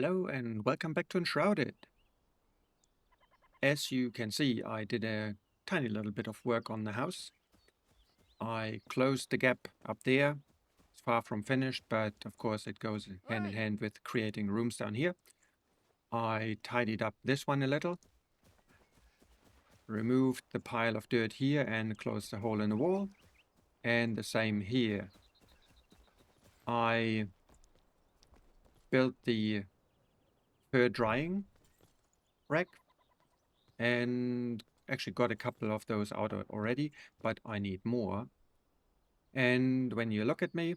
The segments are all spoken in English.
Hello and welcome back to Enshrouded. As you can see, I did a tiny little bit of work on the house. I closed the gap up there. It's far from finished, but of course it goes hand in hand with creating rooms down here. I tidied up this one a little, removed the pile of dirt here and closed the hole in the wall. And the same here. I built the fur drying rack and actually got a couple of those out already, but I need more. And when you look at me,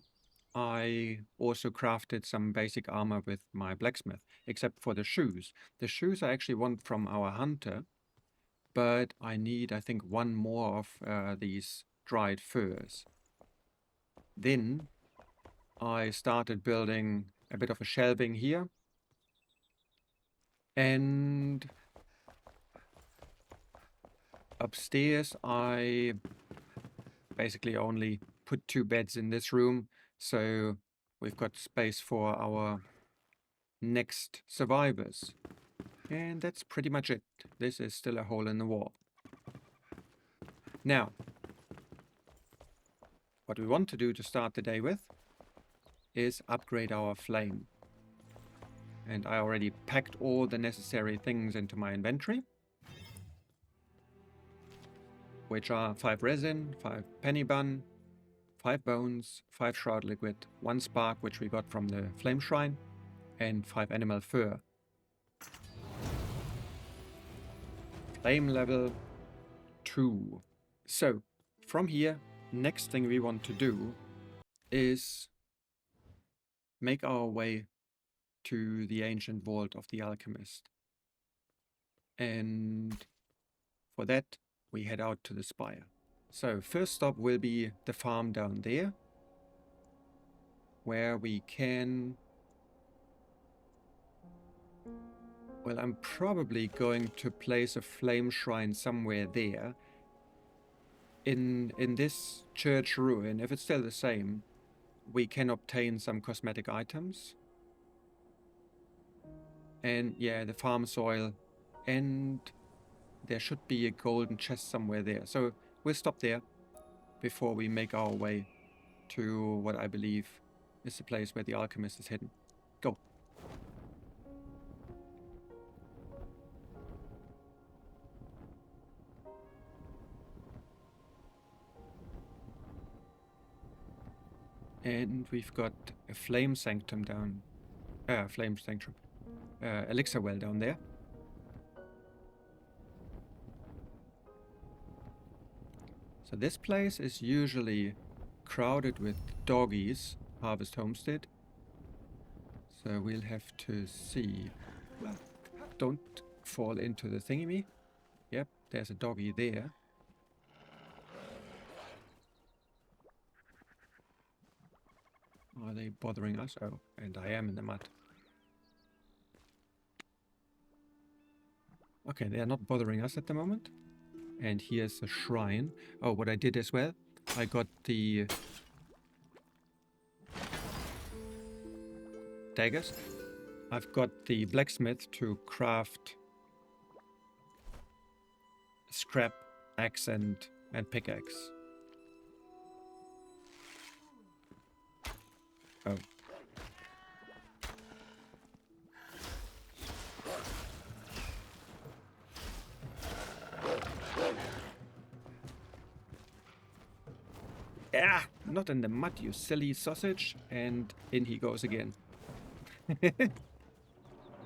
I also crafted some basic armor with my blacksmith, except for the shoes. The shoes I actually want from our hunter, but I need, I think, one more of these dried furs. Then I started building a bit of a shelving here. And upstairs I basically only put 2 beds in this room, so we've got space for our next survivors. And that's pretty much it. This is still a hole in the wall. Now, what we want to do to start the day with is upgrade our flame. And I already packed all the necessary things into my inventory, which are 5 resin, 5 penny bun, 5 bones, 5 shroud liquid, 1 spark, which we got from the flame shrine, and 5 animal fur. Flame level 2. So, from here, next thing we want to do is make our way to the ancient vault of the alchemist. And for that, we head out to the spire. So, first stop will be the farm down there, where we can... Well, I'm probably going to place a flame shrine somewhere there. In this church ruin, if it's still the same, we can obtain some cosmetic items. And yeah, the farm soil. And there should be a golden chest somewhere there. So we'll stop there before we make our way to what I believe is the place where the alchemist is hidden. Go. And we've got a flame sanctum down. Flame sanctum. Elixir well down there. So this place is usually crowded with doggies, Harvest Homestead. So we'll have to see. Well, don't fall into the thingy-me. Yep, there's a doggy there. Are they bothering us? Oh, and I am in the mud. Okay, they are not bothering us at the moment. And here's a shrine. Oh, what I did as well, I got the daggers. I've got the blacksmith to craft scrap axe and pickaxe. Oh. Ah, not in the mud, you silly sausage. And in he goes again.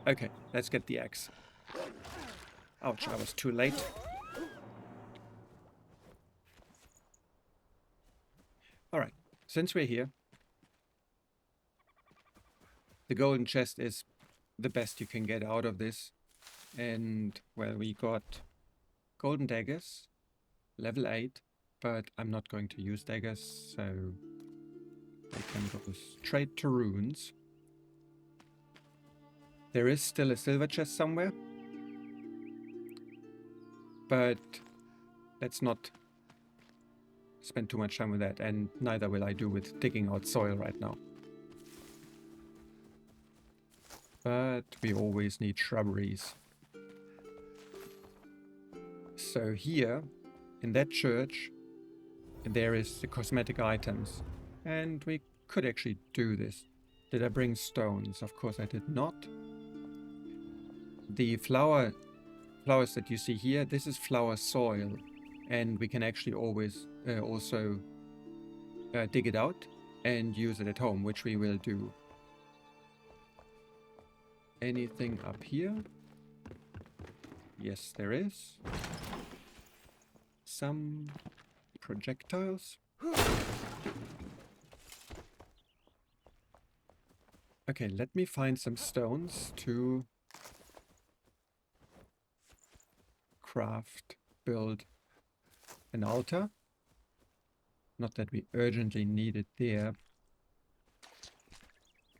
Okay, let's get the axe. Ouch, I was too late. Alright, since we're here, the golden chest is the best you can get out of this. And, well, we got golden daggers, level 8, but I'm not going to use daggers, so I can go straight to runes. There is still a silver chest somewhere, but let's not spend too much time with that, and neither will I do with digging out soil right now. but we always need shrubberies. So here, in that church, there is the cosmetic items, and we could actually do this. Did I bring stones? Of course I did not. The flowers that you see here, this is flower soil, and we can actually always also dig it out and use it at home, which we will do. Anything up here? Yes, there is. Some projectiles. Okay, let me find some stones to build an altar. Not that we urgently need it there,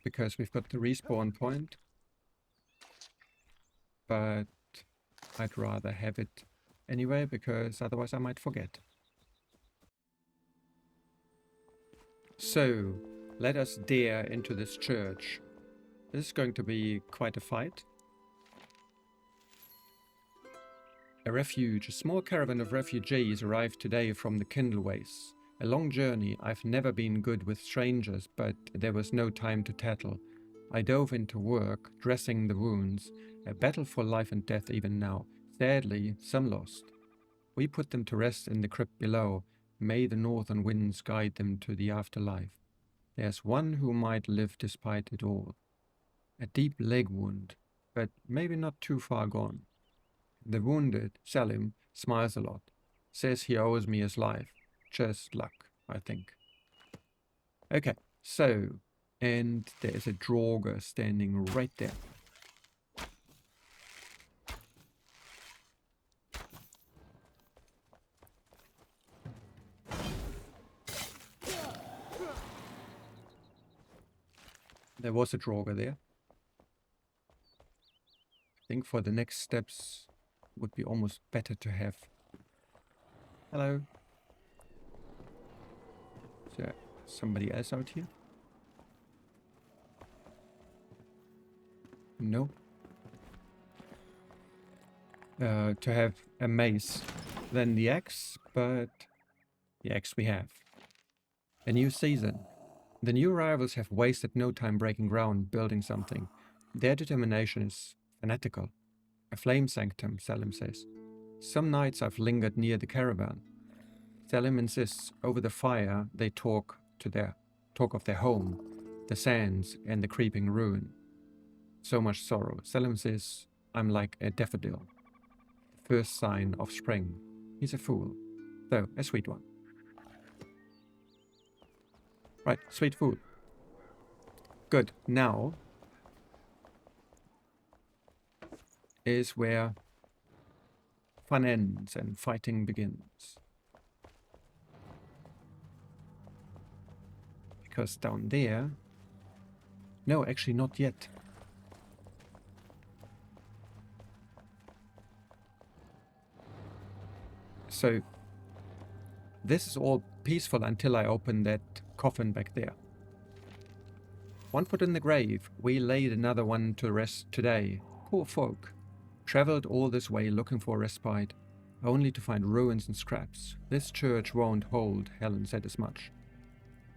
because we've got the respawn point, but I'd rather have it anyway, because otherwise I might forget. So, let us dare into this church. This is going to be quite a fight. A small caravan of refugees arrived today from the Kindleways. A long journey. I've never been good with strangers, but there was no time to tattle. I dove into work, dressing the wounds. A battle for life and death even now. Sadly, some lost. We put them to rest in the crypt below. May the northern winds guide them to the afterlife. There's one who might live despite it all. A deep leg wound, but maybe not too far gone. The wounded, Salim, smiles a lot. Says he owes me his life. Just luck, I think. Okay, so, and there's a Draugr standing right there. There was a Draugr there. I think for the next steps would be almost better to have. Hello. Is there somebody else out here? No. To have a mace, then the axe, but the axe we have. A new season. The new arrivals have wasted no time breaking ground, building something. Their determination is fanatical. A flame sanctum, Salim says. Some nights I've lingered near the caravan. Salim insists over the fire they talk of their home, the sands and the creeping ruin. So much sorrow. Salim says I'm like a daffodil. The first sign of spring. He's a fool, though a sweet one. Right, sweet food. Good. Now is where fun ends and fighting begins. Because down there... No, actually not yet. So, this is all peaceful until I open that coffin back there. One foot in the grave, we laid another one to rest today. Poor folk. Travelled all this way looking for respite, only to find ruins and scraps. This church won't hold, Helen said as much.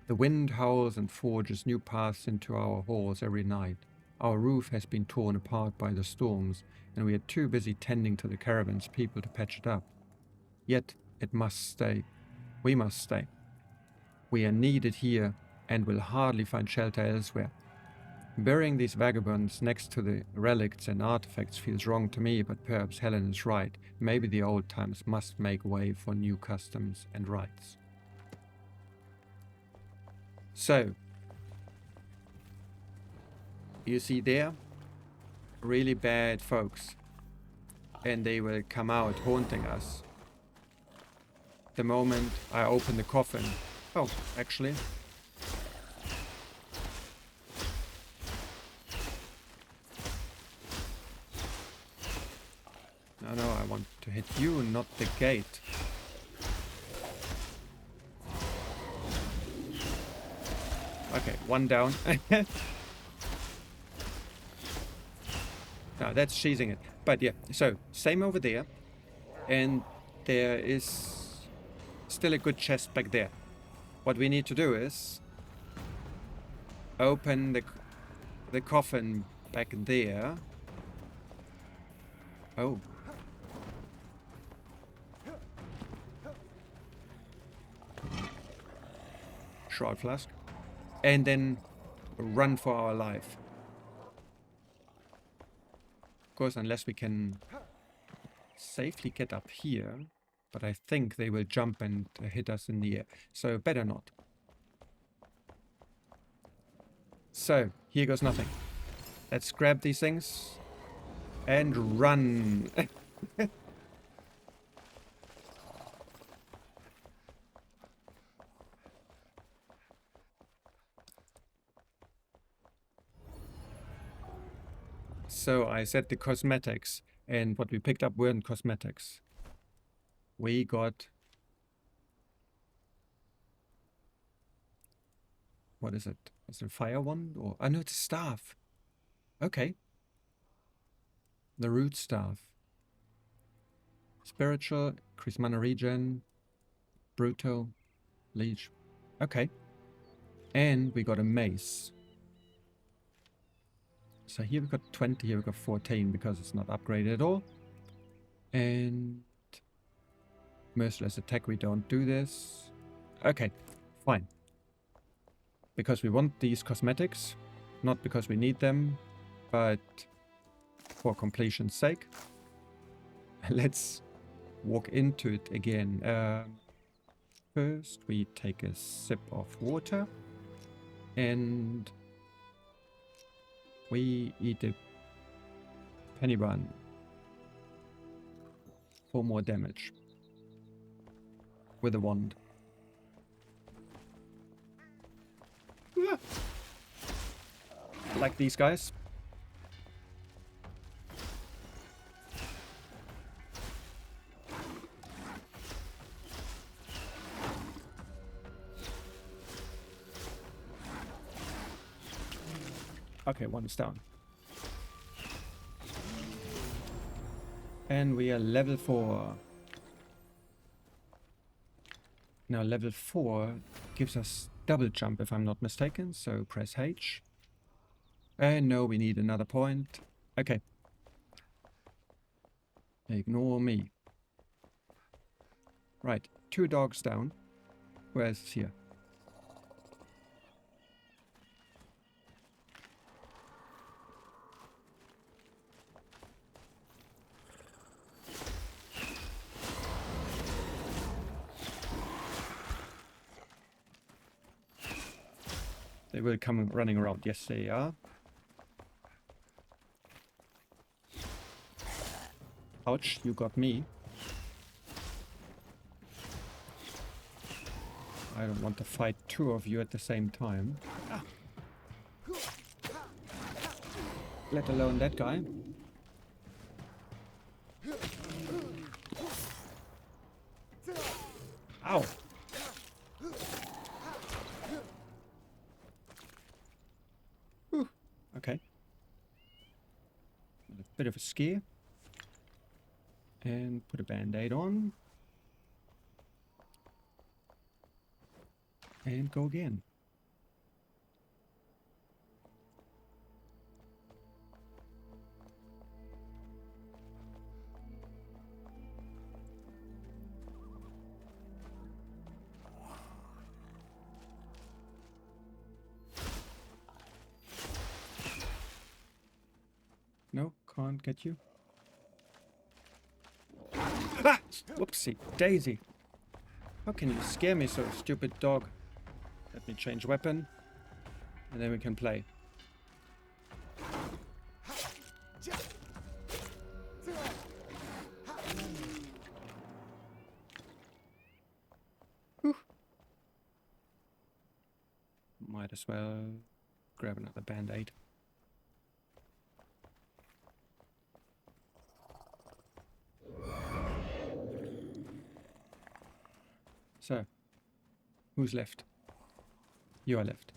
The wind howls and forges new paths into our halls every night. Our roof has been torn apart by the storms, and we are too busy tending to the caravan's people to patch it up. Yet it must stay. We must stay. We are needed here, and will hardly find shelter elsewhere. Burying these vagabonds next to the relicts and artifacts feels wrong to me, but perhaps Helen is right. Maybe the old times must make way for new customs and rites. So, you see there, really bad folks, and they will come out haunting us. The moment I open the coffin. Oh, actually. No, I want to hit you, not the gate. Okay, one down. No, that's cheesing it. But yeah, so same over there. And there is still a good chest back there. What we need to do is open the coffin back there. Oh. Shroud flask. And then run for our life. Of course, unless we can safely get up here. But I think they will jump and hit us in the air. So better not. So, here goes nothing. Let's grab these things and run. So I said the cosmetics, and what we picked up weren't cosmetics. We got... What is it? Is it a fire wand? Or... Oh no, it's a staff. Okay. The root staff. Spiritual, increase mana regen, brutal, leech. Okay. And we got a mace. So here we got 20, here we got 14 because it's not upgraded at all. And merciless attack, we don't do this. Okay, fine. Because we want these cosmetics, not because we need them, but for completion's sake. Let's walk into it again. First, we take a sip of water and we eat a penny bun for more damage with a wand. Like these guys. Okay, one is down. And we are level 4. Now level 4 gives us double jump if I'm not mistaken, so press H. And no, we need another point. Okay. Ignore me. Right, 2 dogs down. Where's here? They will come running around. Yes, they are. Ouch, you got me. I don't want to fight 2 of you at the same time. Ah. Let alone that guy. Ow! Whew. Okay. A bit of a scare. And put a band-aid on. And go again. No, can't get you. Ah! Whoopsie daisy. How can you scare me so, stupid dog? Let me change weapon. And then we can play. Whew. Might as well grab another band-aid. So, who's left? You are left.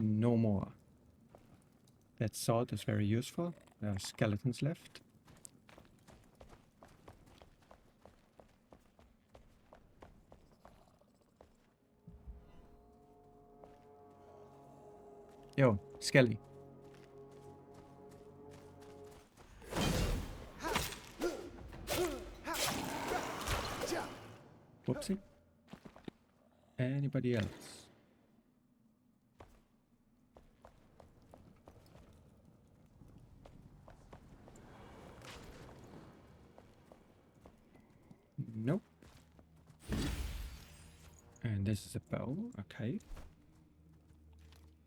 no more. That salt is very useful. There are skeletons left. Yo, Skelly. Whoopsie. Anybody else? Nope. And this is a bow. Okay.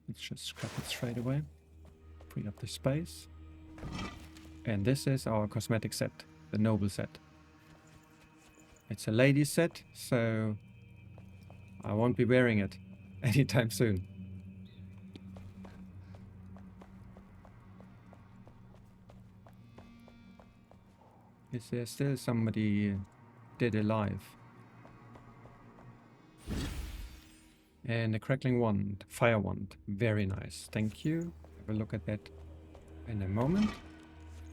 Let's just scrap it straight away. Free up the space. And this is our cosmetic set. The noble set. It's a ladies set, so I won't be wearing it anytime soon. Is there still somebody dead alive? And a crackling wand, fire wand, very nice, thank you. Have a look at that in a moment.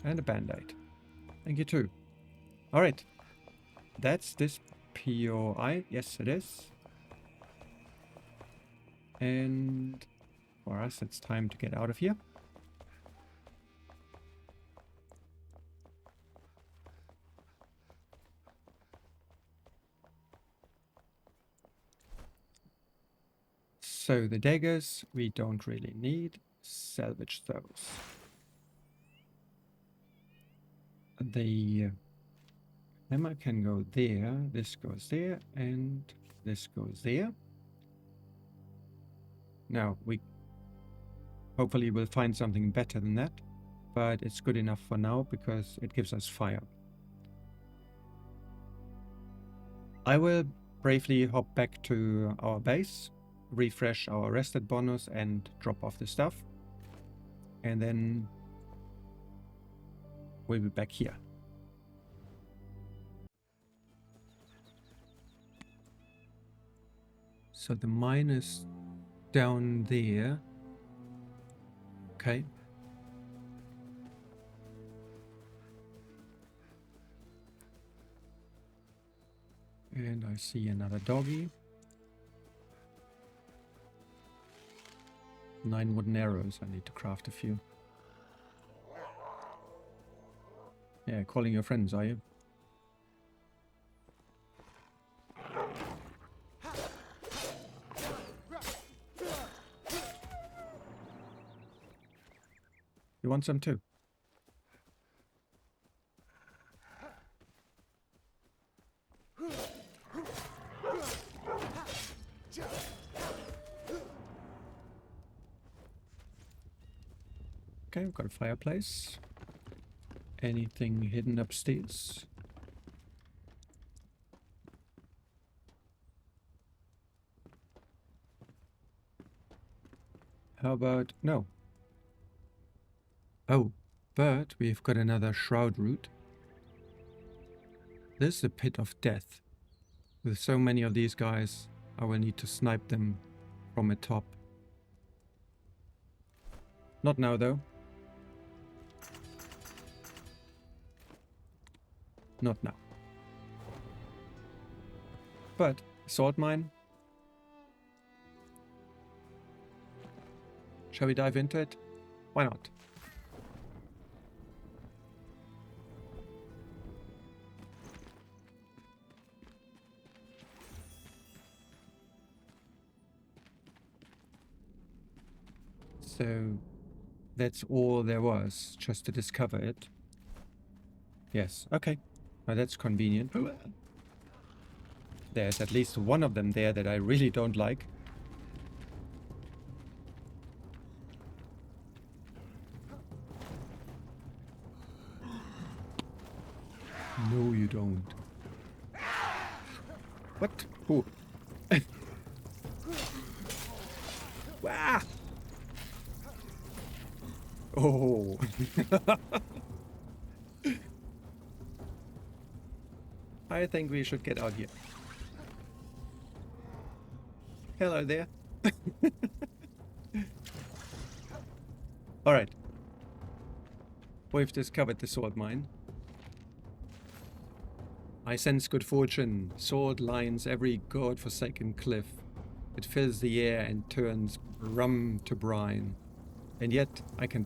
And a band-aid, thank you too. Alright, that's this POI, yes it is. And for us it's time to get out of here. So the daggers we don't really need. Salvage those. The hammer can go there, this goes there, and this goes there. Now we hopefully will find something better than that, but it's good enough for now because it gives us fire. I will briefly hop back to our base, refresh our rested bonus and drop off the stuff, and then we'll be back here. So the mine is down there. Okay. And I see another doggy. 9 wooden arrows. I need to craft a few. Yeah, calling your friends, are you? You want some too? Okay, we've got a fireplace. Anything hidden upstairs? How about... no. Oh, but we've got another shroud root. This is a pit of death. With so many of these guys, I will need to snipe them from atop. Not now though. Not now. But, salt mine. Shall we dive into it? Why not? So, that's all there was, just to discover it. Yes, okay. Now that's convenient. There's at least one of them there that I really don't like. No, you don't. What? Who? Wah! Oh. I think we should get out here. Hello there. Alright. We've discovered the sword mine. I sense good fortune. Sword lines every god-forsaken cliff. It fills the air and turns rum to brine. And yet I can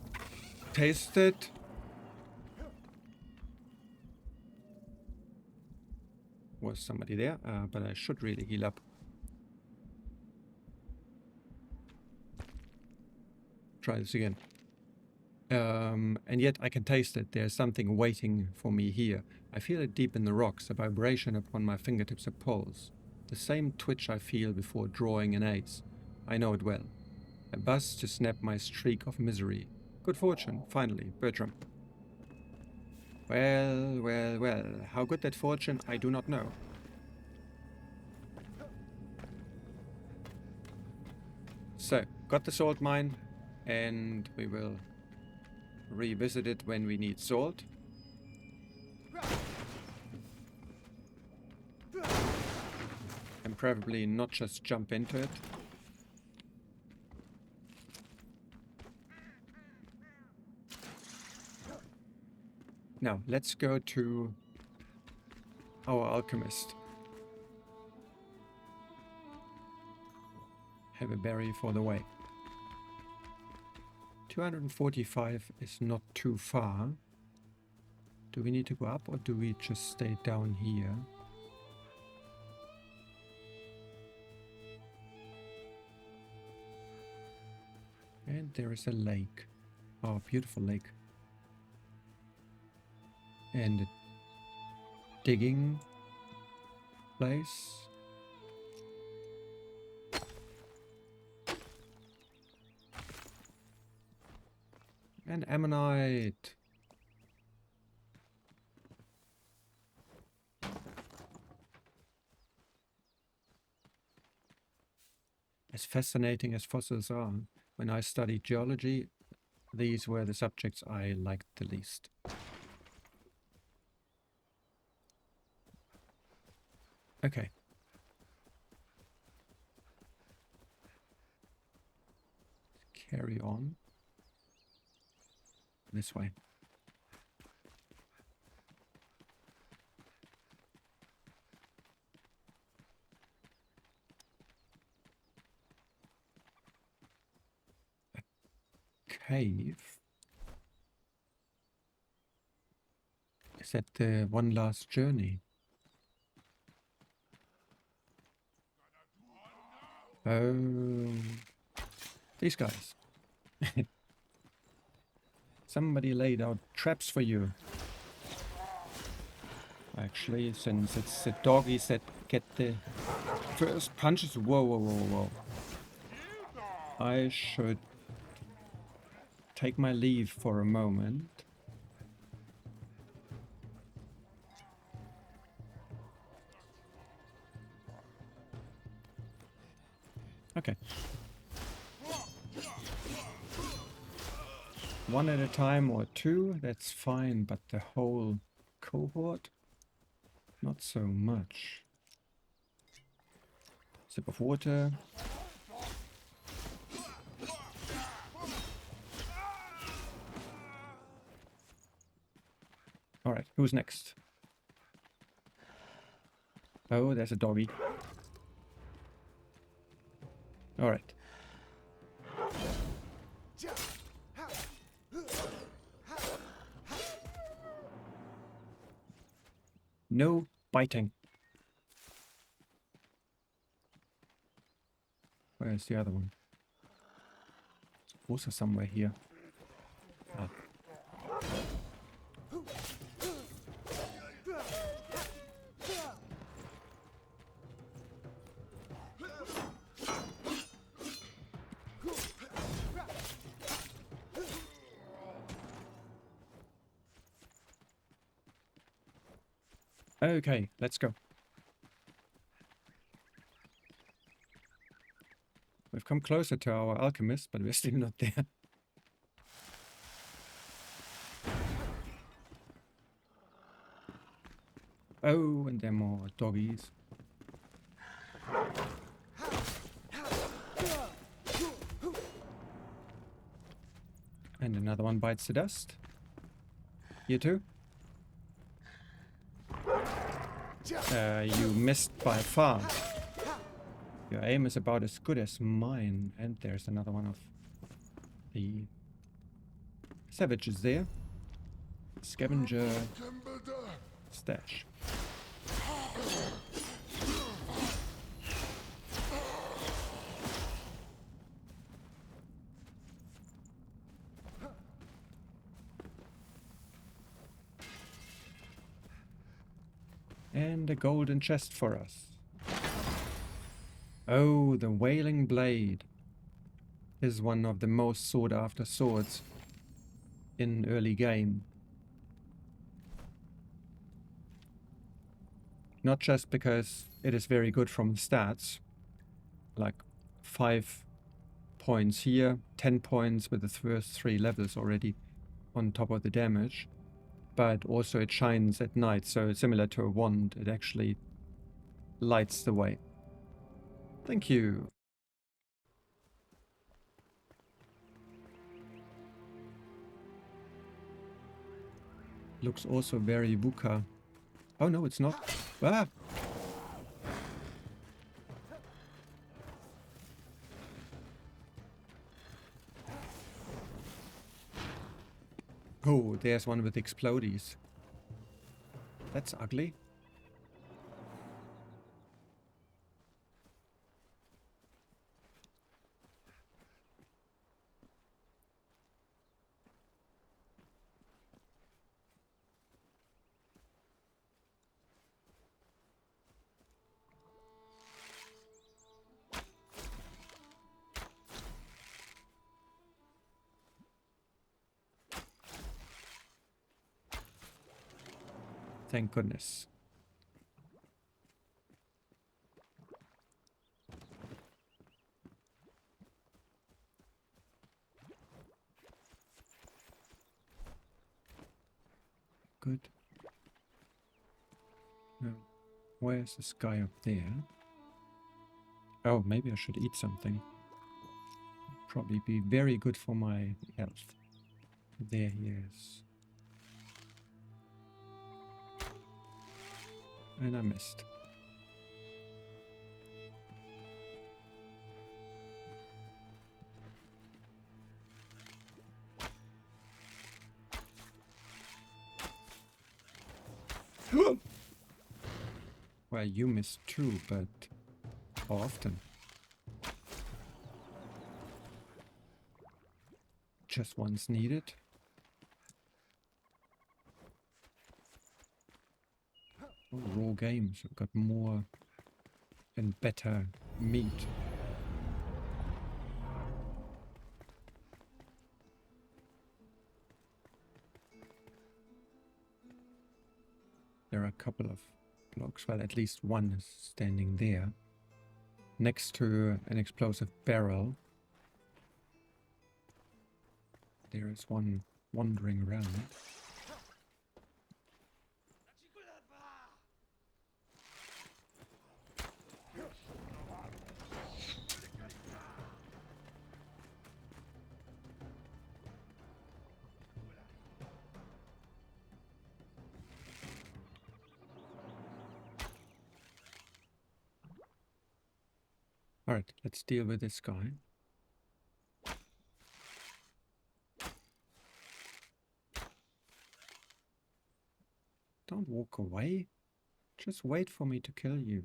taste it. Was somebody there? But I should really heal up. Try this again. And yet I can taste it. There's something waiting for me here. I feel it deep in the rocks, a vibration upon my fingertips, a pulse. The same twitch I feel before drawing an ace. I know it well. A buzz to snap my streak of misery. Good fortune, finally, Bertram. Well, well, well. How good that fortune, I do not know. So, got the salt mine, and we will revisit it when we need salt. And probably not just jump into it. Now, let's go to our alchemist. Have a berry for the way. 245 is not too far. Do we need to go up or do we just stay down here? And there is a lake. Oh, beautiful lake. And a digging place. And ammonite. As fascinating as fossils are, when I studied geology, these were the subjects I liked the least. Okay. Carry on. This way. A cave. Is that the one last journey? Oh, these guys. Somebody laid out traps for you. Actually, since it's the doggies that get the first punches. Whoa, whoa, whoa, whoa. I should take my leave for a moment. Okay. One at a time or two, that's fine, but the whole cohort? Not so much. Sip of water. Alright, who's next? Oh, there's a doggy. Alright. No biting. Where's the other one? Also somewhere here. Ah. Okay, let's go. We've come closer to our alchemist, but we're still not there. Oh, and there are more doggies. And another one bites the dust. You too? You missed by far. Your aim is about as good as mine. And there's another one of the savages there. Scavenger stash. And a golden chest for us. Oh, the Wailing Blade is one of the most sought after swords in early game. Not just because it is very good from stats, like 5 points here, 10 points with the first 3 levels already on top of the damage, but also it shines at night, so similar to a wand, it actually lights the way. Thank you. Looks also very Buka. Oh no, it's not. Ah! Oh, there's one with explodies. That's ugly. Thank goodness. Good. No. Where's this guy up there? Oh, maybe I should eat something. Probably be very good for my health. There he is. And I missed. Well, you missed too, but how often? Just once needed. Oh, raw games. I've got more and better meat. There are a couple of blocks. Well, at least one is standing there. Next to an explosive barrel. There is one wandering around. Alright, let's deal with this guy. Don't walk away. Just wait for me to kill you.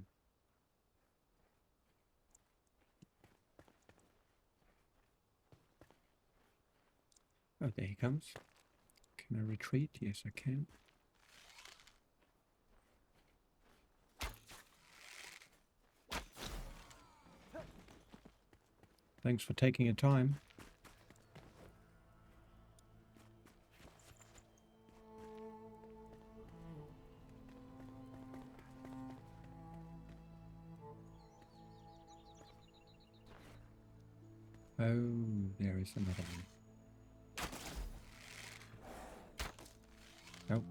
Oh, there he comes. Can I retreat? Yes, I can. Thanks for taking your time. Oh, there is another one. Nope.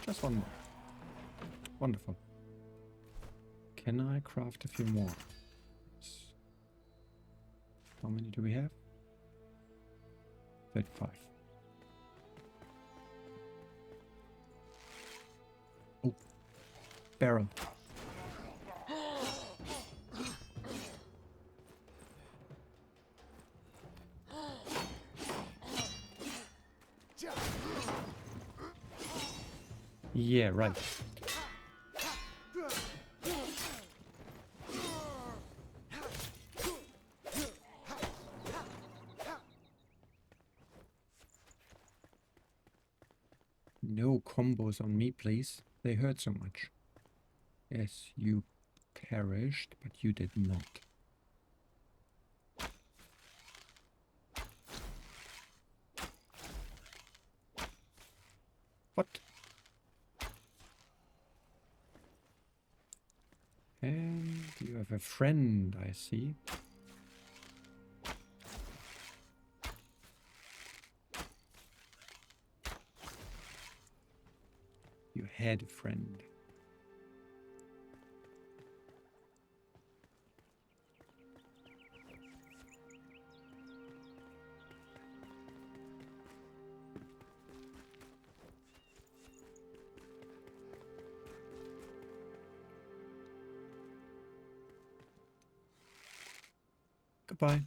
Just one more. Wonderful. Can I craft a few more? How many do we have? 35. Oh, barrel. Yeah, right. No combos on me, please. They hurt so much. Yes, you perished, but you did not. What? And you have a friend, I see. You had a friend. Goodbye.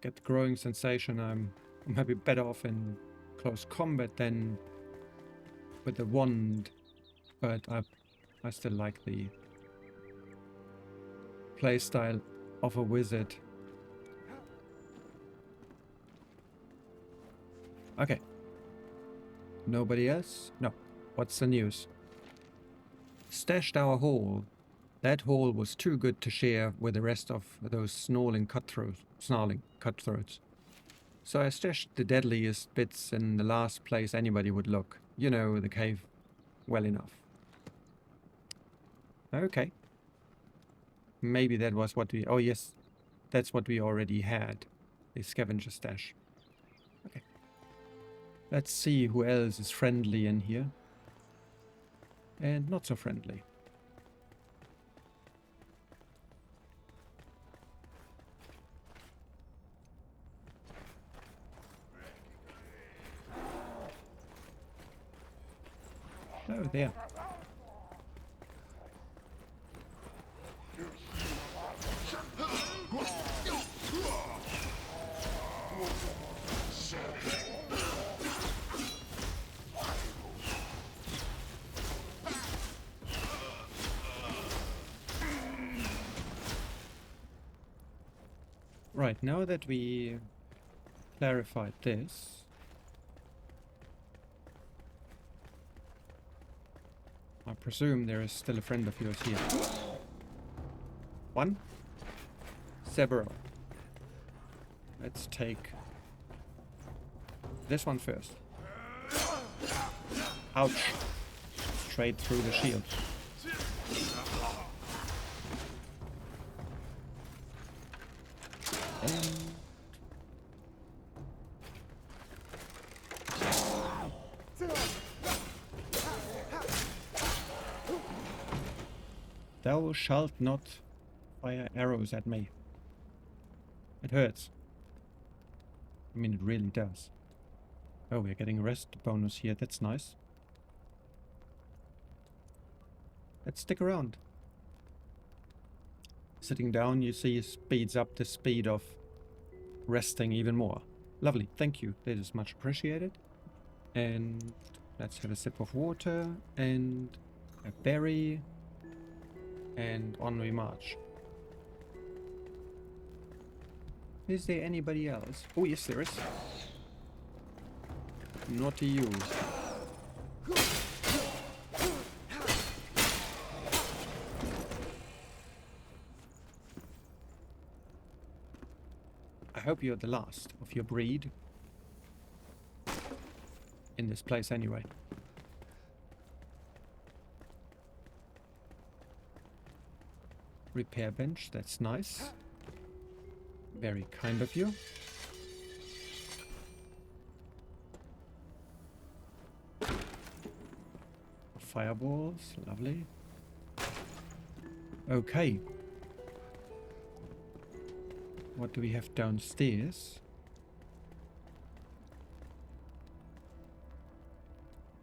Get the growing sensation I'm maybe better off in close combat than with the wand, but I still like the playstyle of a wizard. Okay. Nobody else? No. What's the news? Stashed our haul. That haul was too good to share with the rest of those snarling cutthroats. So I stashed the deadliest bits in the last place anybody would look. You know, the cave well enough. Okay. Maybe that was what we... Oh yes, that's what we already had. The scavenger stash. Okay. Let's see who else is friendly in here. And not so friendly. Oh, there. Right, now that we clarified this, I presume there is still a friend of yours here. One? Several. Let's take this one first. Ouch. Straight through the shield. Thou shalt not fire arrows at me. It hurts. I mean, it really does. Oh, we're getting a rest bonus here. That's nice. Let's stick around. Sitting down, you see, speeds up the speed of resting even more. Lovely. Thank you. That is much appreciated. And let's have a sip of water and a berry. And on we march. Is there anybody else? Oh, yes, there is. Not you. I hope you're the last of your breed. In this place anyway. Repair bench, that's nice. Very kind of you. fireballs. Lovely. Okay. What do we have downstairs?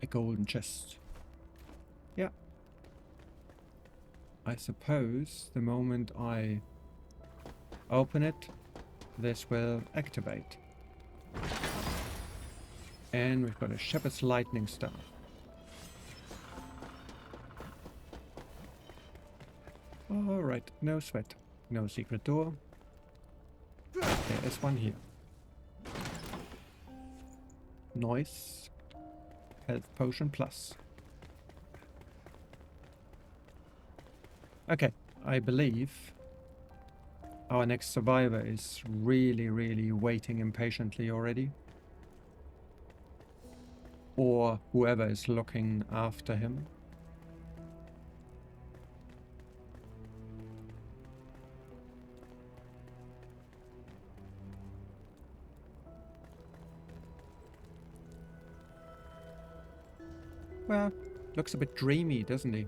A golden chest. Yeah. I suppose the moment I open it, this will activate. And we've got a Shepherd's Lightning Staff. Alright, no sweat. No secret door. There is one here. Noise. Health potion plus. Okay, I believe our next survivor is really waiting impatiently already. Or whoever is looking after him. Well, looks a bit dreamy, doesn't he?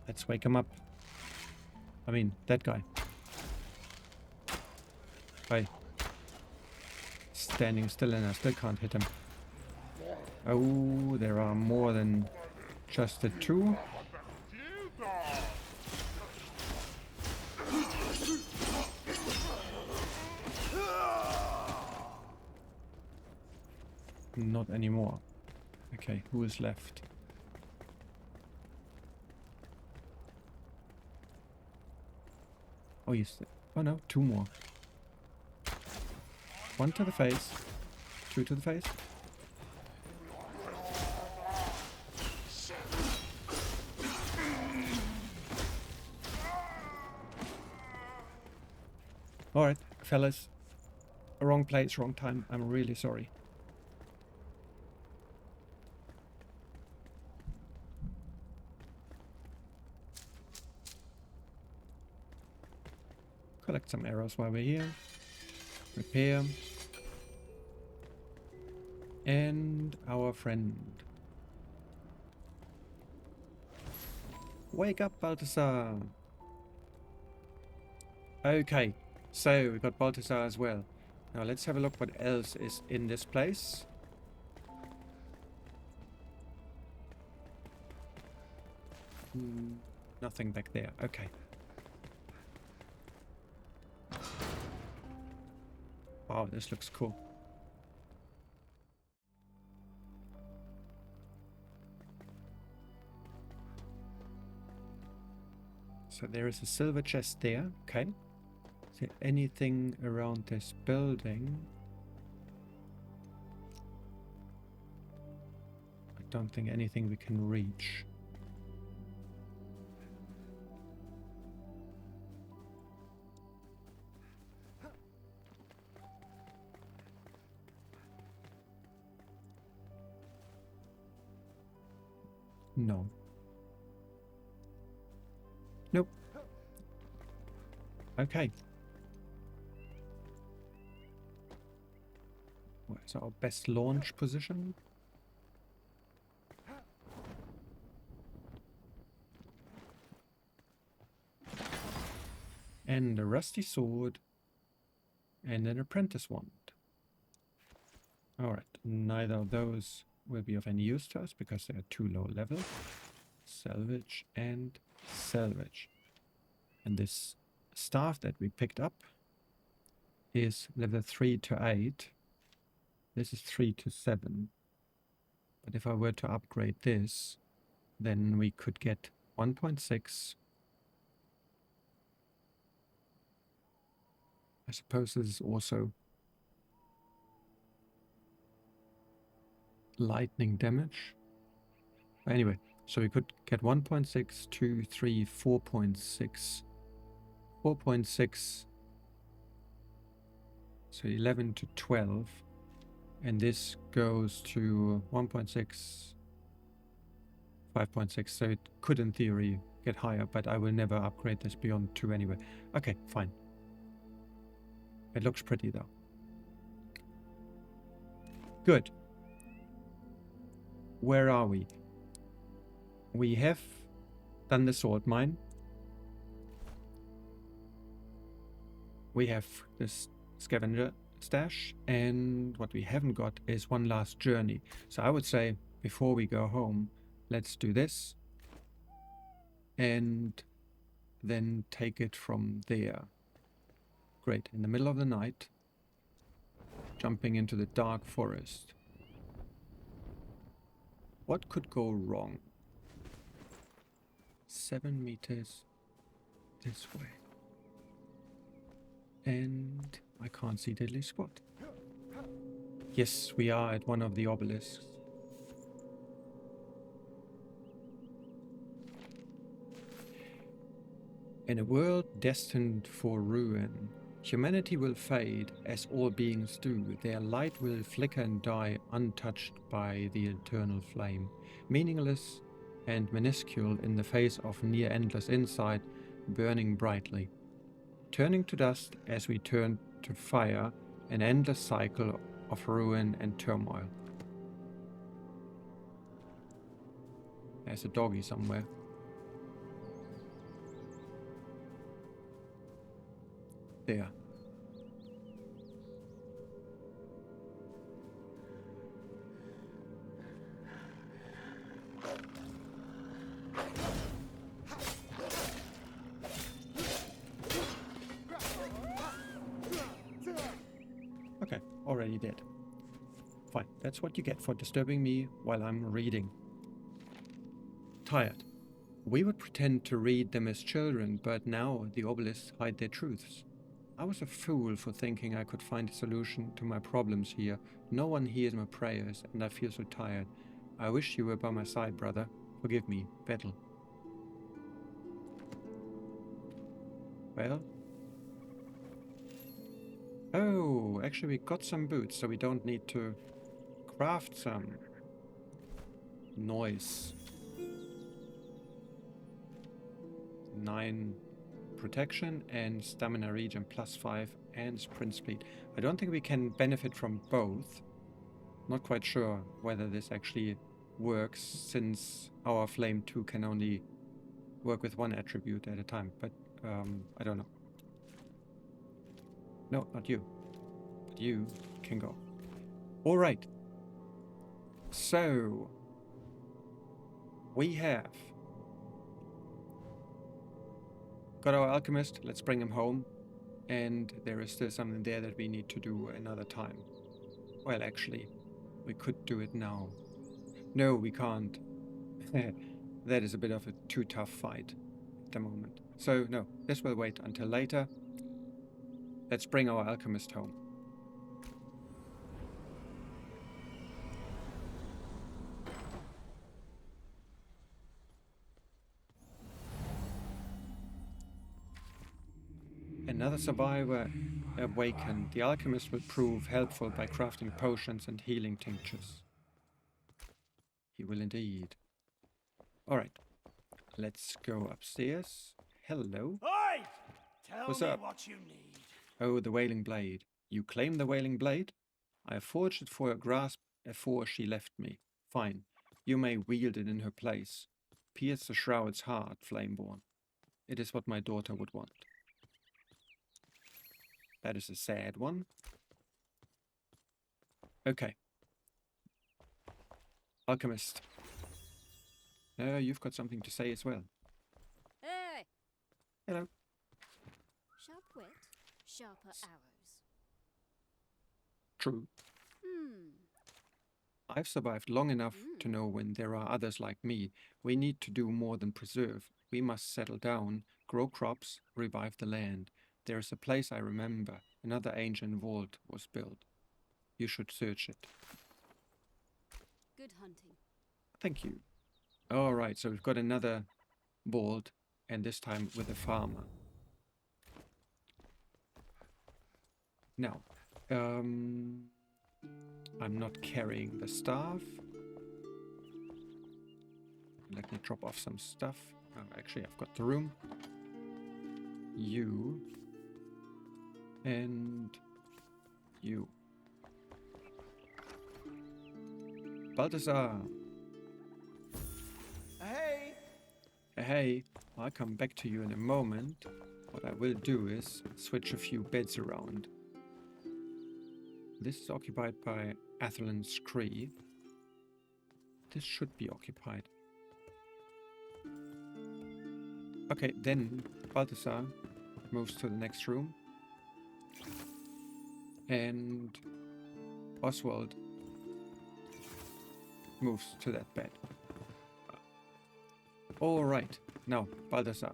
Let's wake him up. I mean, that guy. Hey. Standing still and I still can't hit him. Oh, there are more than just the two. Not anymore. Okay, who is left? Oh, yes. Oh no, two more. One to the face. Two to the face. Alright, fellas. Wrong place, wrong time. I'm really sorry. Collect some arrows while we're here. Repair. And our friend. Wake up, Balthazar. Okay, so we got Balthazar as well. Now let's have a look what else is in this place. Nothing back there. Okay. Wow, this looks cool. So there is a silver chest there. Okay. Is there anything around this building? I don't think anything we can reach. No. Nope. Okay. Where's our best launch position? And a rusty sword. And an apprentice wand. Alright, neither of those will be of any use to us because they are too low level. Salvage and salvage. And this staff that we picked up is level 3 to 8. This is 3 to 7. But if I were to upgrade this, then we could get 1.6. I suppose this is also lightning damage. Anyway, so we could get 1.6, 2, 3, 4.6. 4.6. So 11 to 12. And this goes to 1.6, 5.6. So it could in theory get higher, but I will never upgrade this beyond 2 anyway. Okay, fine. It looks pretty though. Good. where are we? We have done the salt mine. We have this scavenger stash, and what we haven't got is one last journey. So I would say before we go home, let's do this and then take it from there. Great, in the middle of the night, jumping into the dark forest. What could go wrong? 7 meters this way. And I can't see diddly squat. Yes, we are at one of the obelisks. In a world destined for ruin, humanity will fade as all beings do. Their light will flicker and die untouched by the eternal flame. Meaningless and minuscule in the face of near endless insight, burning brightly. Turning to dust as we turn to fire, an endless cycle of ruin and turmoil. There's a doggy somewhere. There. Okay, already dead. Fine, that's what you get for disturbing me while I'm reading. Tired. We would pretend to read them as children, but now the obelisks hide their truths. I was a fool for thinking I could find a solution to my problems here. No one hears my prayers, and I feel so tired. I wish you were by my side, brother. Forgive me, Vettel. Well? Oh, actually we got some boots, so we don't need to craft some. Noise. 9 protection and stamina regen +5 and sprint speed. I don't think we can benefit from both. Not quite sure whether this actually works, since our flame 2 can only work with one attribute at a time, but I don't know. No, not you. But you can go. Alright. So we have got our alchemist. Let's bring him home. And there is still something there that we need to do another time. Well, actually, we could do it now. No, we can't. That is a bit of a too tough fight at the moment. So, no, this will wait until later. Let's bring our alchemist home. Another survivor awakened. The alchemist will prove helpful by crafting potions and healing tinctures. He will indeed. Alright, let's go upstairs. Hello. Oi! Tell What's me up? what you need. Oh, the Wailing Blade. You claim the Wailing Blade? I forged it for her grasp afore she left me. Fine. You may wield it in her place. Pierce the shroud's heart, Flameborn. It is what my daughter would want. That is a sad one. Okay. Alchemist. You've got something to say as well. Hey! Hello. Sharp wit, sharper arrows. True. I've survived long enough to know when there are others like me. We need to do more than preserve. We must settle down, grow crops, revive the land. There is a place I remember. Another ancient vault was built. You should search it. Good hunting. Thank you. Alright, so we've got another vault, and this time with a farmer. Now, I'm not carrying the staff. Let me drop off some stuff. Oh, actually, I've got the room. You. And you. Balthazar Hey, I'll come back to you in a moment. What I will do is switch a few beds around. This is occupied by Athelin Scree. This should be occupied. Okay, then Balthazar moves to the next room. And Oswald moves to that bed. Alright, now, Balthazar.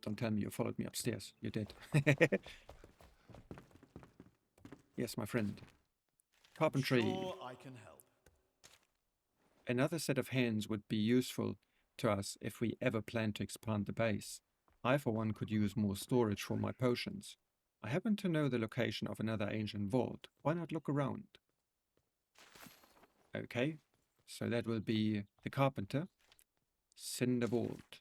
Don't tell me you followed me upstairs. You did. Yes, my friend. Carpentry. Sure, I can help. Another set of hands would be useful to us if we ever plan to expand the base. I, for one, could use more storage for my potions. I happen to know the location of another ancient vault. Why not look around? Okay, so that will be the carpenter. Cinder vault.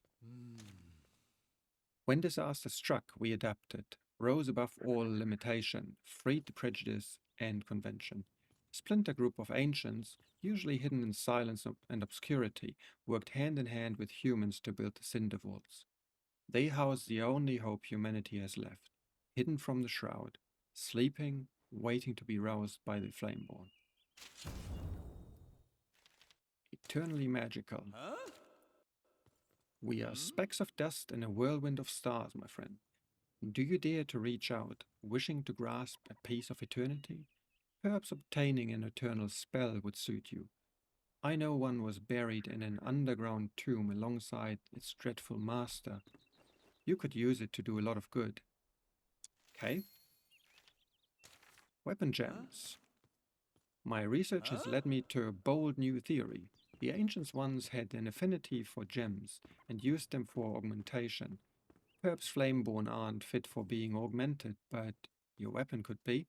When disaster struck, we adapted, rose above all limitation, freed the prejudice and convention. A splinter group of ancients, usually hidden in silence and obscurity, worked hand in hand with humans to build the cinder vaults. They house the only hope humanity has left, hidden from the shroud, sleeping, waiting to be roused by the Flameborn. Eternally magical. Huh? We are specks of dust in a whirlwind of stars, my friend. Do you dare to reach out, wishing to grasp a piece of eternity? Perhaps obtaining an eternal spell would suit you. I know one was buried in an underground tomb alongside its dreadful master. You could use it to do a lot of good. Okay. Weapon gems. My research has led me to a bold new theory. The ancients once had an affinity for gems and used them for augmentation. Perhaps Flameborn aren't fit for being augmented, but your weapon could be.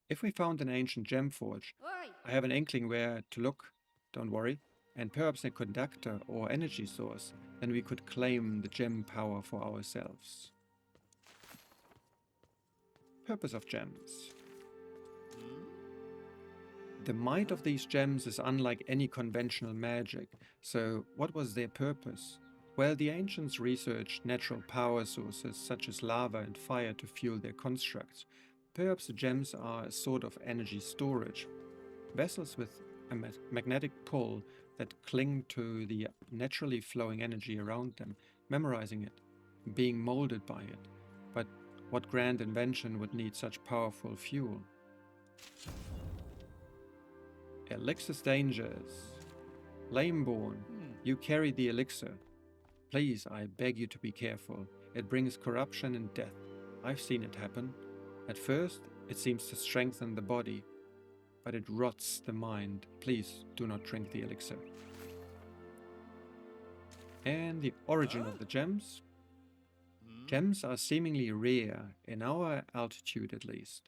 If we found an ancient gem forge, Oi! I have an inkling where to look, don't worry, and perhaps a conductor or energy source, then we could claim the gem power for ourselves. Purpose of gems. The might of these gems is unlike any conventional magic, so what was their purpose? Well, the ancients researched natural power sources such as lava and fire to fuel their constructs. Perhaps the gems are a sort of energy storage. Vessels with a magnetic pull that cling to the naturally flowing energy around them, memorizing it, being molded by it. But what grand invention would need such powerful fuel? Elixir's dangers. Flameborn, you carry the elixir. Please, I beg you to be careful. It brings corruption and death. I've seen it happen. At first, it seems to strengthen the body, but it rots the mind. Please do not drink the elixir. And the origin of the gems. Gems are seemingly rare, in our altitude at least.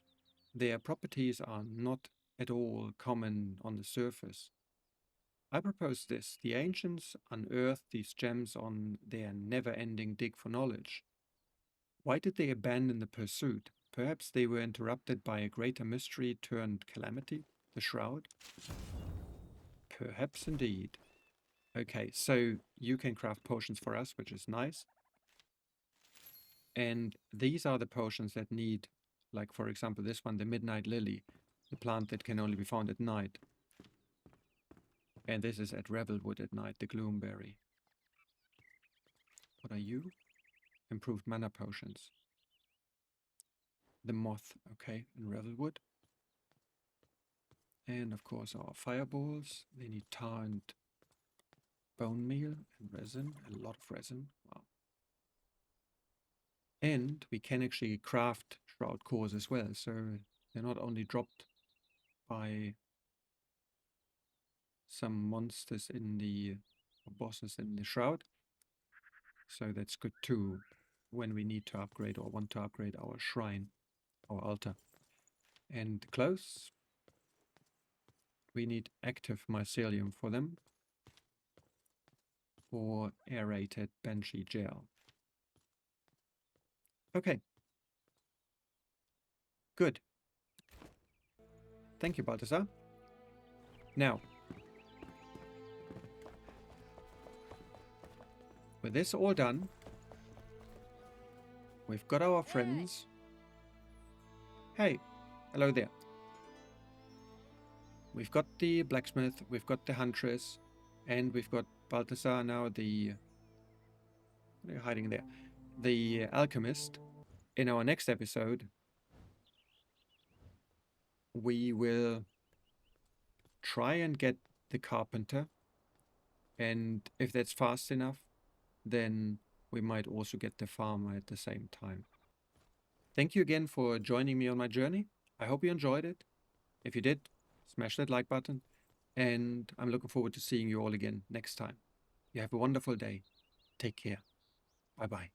Their properties are not at all common on the surface. I propose this. The ancients unearthed these gems on their never-ending dig for knowledge. Why did they abandon the pursuit? Perhaps they were interrupted by a greater mystery turned calamity, the Shroud? Perhaps indeed. Okay, so you can craft potions for us, which is nice. And these are the potions that need, like for example this one, the Midnight Lily, the plant that can only be found at night. And this is at Revelwood at night, the Gloomberry. What are you? Improved mana potions. The Moth, okay, in Revelwood. And of course our fireballs. They need tar and bone meal and resin, a lot of resin. Wow. And we can actually craft shroud cores as well, so they're not only dropped by some monsters in the bosses in the shroud. So that's good too when we need to upgrade or want to upgrade our shrine, our altar. And close. We need active mycelium for them. Or aerated banshee gel. Okay. Good. Thank you, Balthazar. Now, with this all done, we've got our friends. Hey, hello there. We've got the blacksmith, we've got the huntress, and we've got Balthazar now, the... What are you hiding there? The alchemist. In our next episode, we will try and get the carpenter, and if that's fast enough, then we might also get the farmer at the same time. Thank you again for joining me on my journey. I hope you enjoyed it. If you did, smash that like button, and I'm looking forward to seeing you all again next time. You have a wonderful day. Take care. Bye-bye.